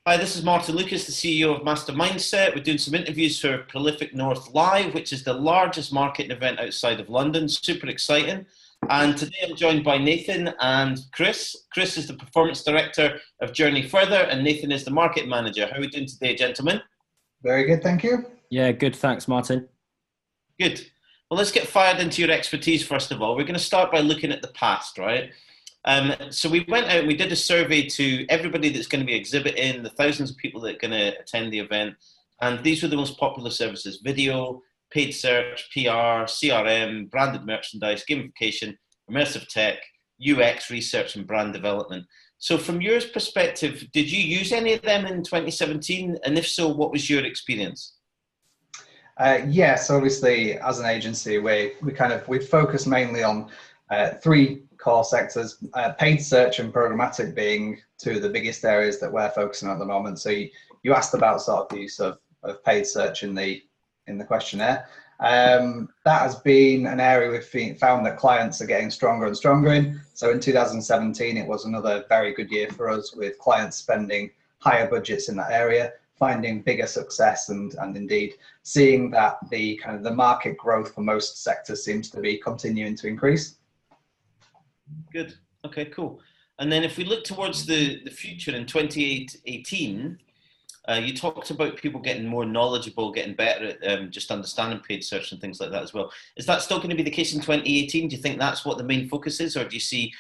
Hi, this is Martin Lucas, the CEO of Master Mindset. We're doing some interviews for Prolific North Live, which is the largest marketing event outside of London. Super exciting. And today I'm joined by Nathan and Chris. Chris is the Performance Director of Journey Further, and Nathan is the Market Manager. How are we doing today, gentlemen? Very good, thank you. Yeah, good. Thanks, Martin. Good. Well, let's get fired into your expertise first of all. We're going to start by looking at the past, right? So we went out and we did a survey to everybody that's going to be exhibiting, the thousands of people that are going to attend the event. And these were the most popular services: video, paid search, PR, CRM, branded merchandise, gamification, immersive tech, UX research, and brand development. So from your perspective, did you use any of them in 2017? And if so, what was your experience? Yes, obviously, as an agency, we focus mainly on three core sectors, paid search and programmatic being two of the biggest areas that we're focusing on at the moment. So you asked about sort of the use of paid search in the questionnaire. That has been an area we've found that clients are getting stronger and stronger in. So in 2017, it was another very good year for us, with clients spending higher budgets in that area, finding bigger success, and indeed seeing that the market growth for most sectors seems to be continuing to increase. Good. Okay, cool. And then if we look towards the future in 2018, you talked about people getting more knowledgeable, getting better at just understanding paid search and things like that as well. Is that still going to be the case in 2018? Do you think that's what the main focus is, or do you see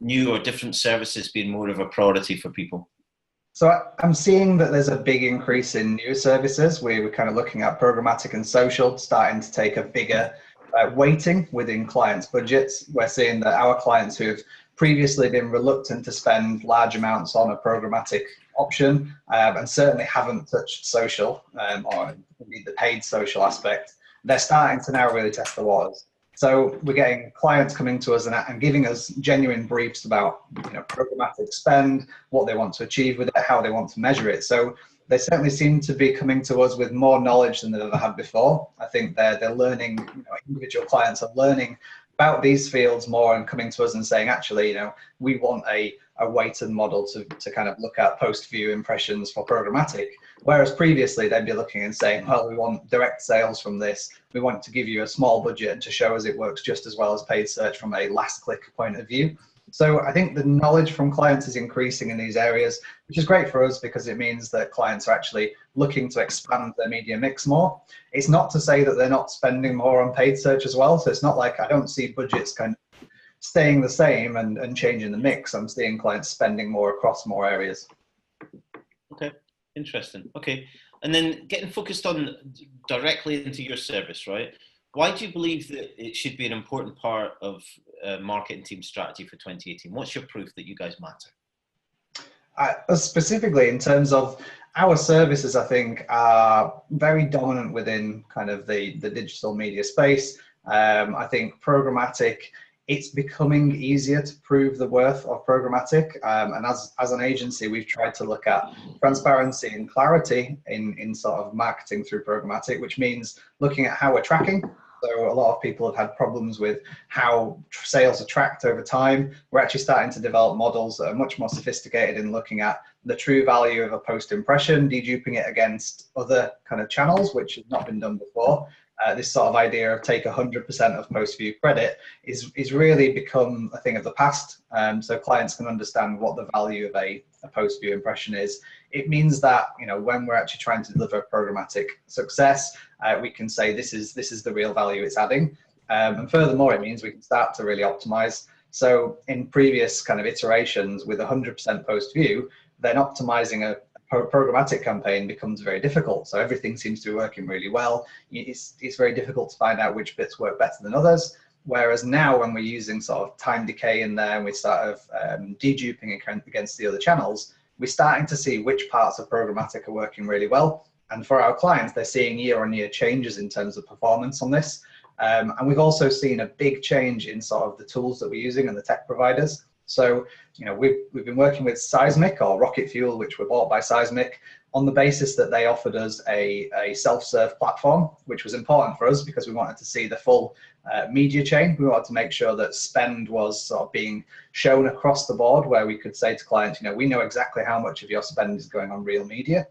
new or different services being more of a priority for people? So I'm seeing that there's a big increase in new services. We're kind of looking at programmatic and social starting to take a bigger weighting within clients' budgets. We're seeing that our clients who've previously been reluctant to spend large amounts on a programmatic option and certainly haven't touched social or indeed the paid social aspect, they're starting to now really test the waters. So we're getting clients coming to us and giving us genuine briefs about programmatic spend, what they want to achieve with it, how they want to measure it. So they certainly seem to be coming to us with more knowledge than they've ever had before. I think they're learning, individual clients are learning about these fields more and coming to us and saying, actually, we want a weighted model to kind of look at post-view impressions for programmatic. Whereas previously they'd be looking and saying, well, we want direct sales from this. We want to give you a small budget and to show us it works just as well as paid search from a last click point of view. So I think the knowledge from clients is increasing in these areas, which is great for us because it means that clients are actually looking to expand their media mix more. It's not to say that they're not spending more on paid search as well. So it's not like I don't see budgets kind of staying the same and changing the mix. I'm seeing clients spending more across more areas. Okay, interesting. Okay, and then getting focused on directly into your service, right? Why do you believe that it should be an important part of marketing team strategy for 2018? What's your proof that you guys matter? Specifically in terms of our services, I think are very dominant within kind of the digital media space. I think programmatic, it's becoming easier to prove the worth of programmatic. And as an agency, we've tried to look at transparency and clarity in sort of marketing through programmatic, which means looking at how we're tracking. So a lot of people have had problems with how sales are tracked over time. We're actually starting to develop models that are much more sophisticated in looking at the true value of a post impression, deduping it against other kind of channels, which has not been done before. This sort of idea of take 100% of post-view credit is really become a thing of the past. So clients can understand what the value of a post-view impression is. It means that when we're actually trying to deliver programmatic success, we can say this is the real value it's adding. And furthermore, it means we can start to really optimize. So in previous kind of iterations with 100% post-view, then optimizing a programmatic campaign becomes very difficult. So everything seems to be working really well. It's very difficult to find out which bits work better than others. Whereas now when we're using sort of time decay in there and we start deduping against the other channels, we're starting to see which parts of programmatic are working really well. And for our clients, they're seeing year-on-year changes in terms of performance on this. And we've also seen a big change in sort of the tools that we're using and the tech providers. So, we've been working with Seismic or Rocket Fuel, which were bought by Seismic, on the basis that they offered us a self-serve platform, which was important for us because we wanted to see the full media chain. We wanted to make sure that spend was sort of being shown across the board, where we could say to clients, we know exactly how much of your spend is going on real media.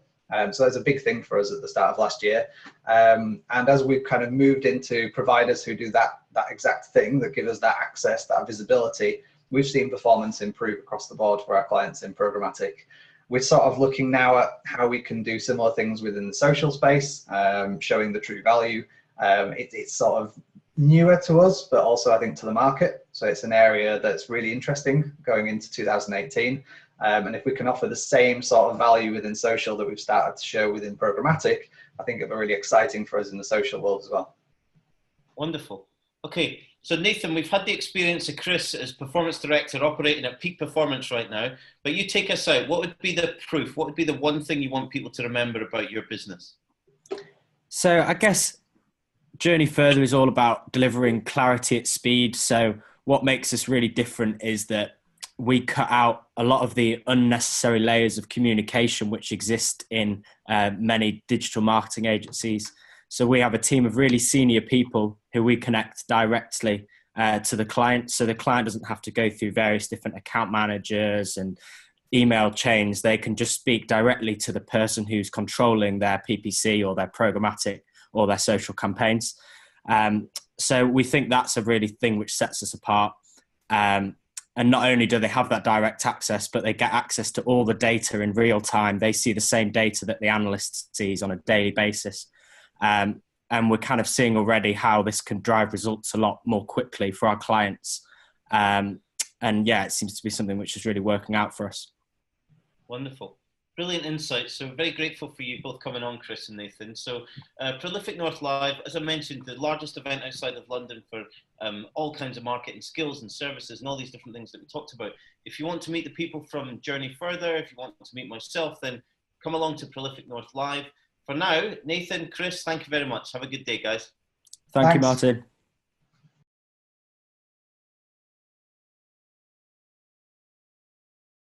So that's a big thing for us at the start of last year. And as we've kind of moved into providers who do that exact thing, that give us that access, that visibility, we've seen performance improve across the board for our clients in programmatic. We're sort of looking now at how we can do similar things within the social space, showing the true value. It's sort of newer to us, but also I think to the market. So it's an area that's really interesting going into 2018. And if we can offer the same sort of value within social that we've started to show within programmatic, I think it'll be really exciting for us in the social world as well. Wonderful. Okay, so Nathan, we've had the experience of Chris as performance director operating at peak performance right now, but you take us out. What would be the proof? What would be the one thing you want people to remember about your business? So I guess Journey Further is all about delivering clarity at speed. So what makes us really different is that we cut out a lot of the unnecessary layers of communication which exist in many digital marketing agencies. So we have a team of really senior people who we connect directly to the client. So the client doesn't have to go through various different account managers and email chains. They can just speak directly to the person who's controlling their PPC or their programmatic or their social campaigns. So we think that's a really thing which sets us apart. And not only do they have that direct access, but they get access to all the data in real time. They see the same data that the analyst sees on a daily basis. And we're kind of seeing already how this can drive results a lot more quickly for our clients. And yeah, it seems to be something which is really working out for us. Wonderful. Brilliant insights. So very grateful for you both coming on, Chris and Nathan. So Prolific North Live, as I mentioned, the largest event outside of London for all kinds of marketing skills and services and all these different things that we talked about. If you want to meet the people from Journey Further, if you want to meet myself, then come along to Prolific North Live. For now, Nathan, Chris, thank you very much. Have a good day, guys. Thank you, Martin.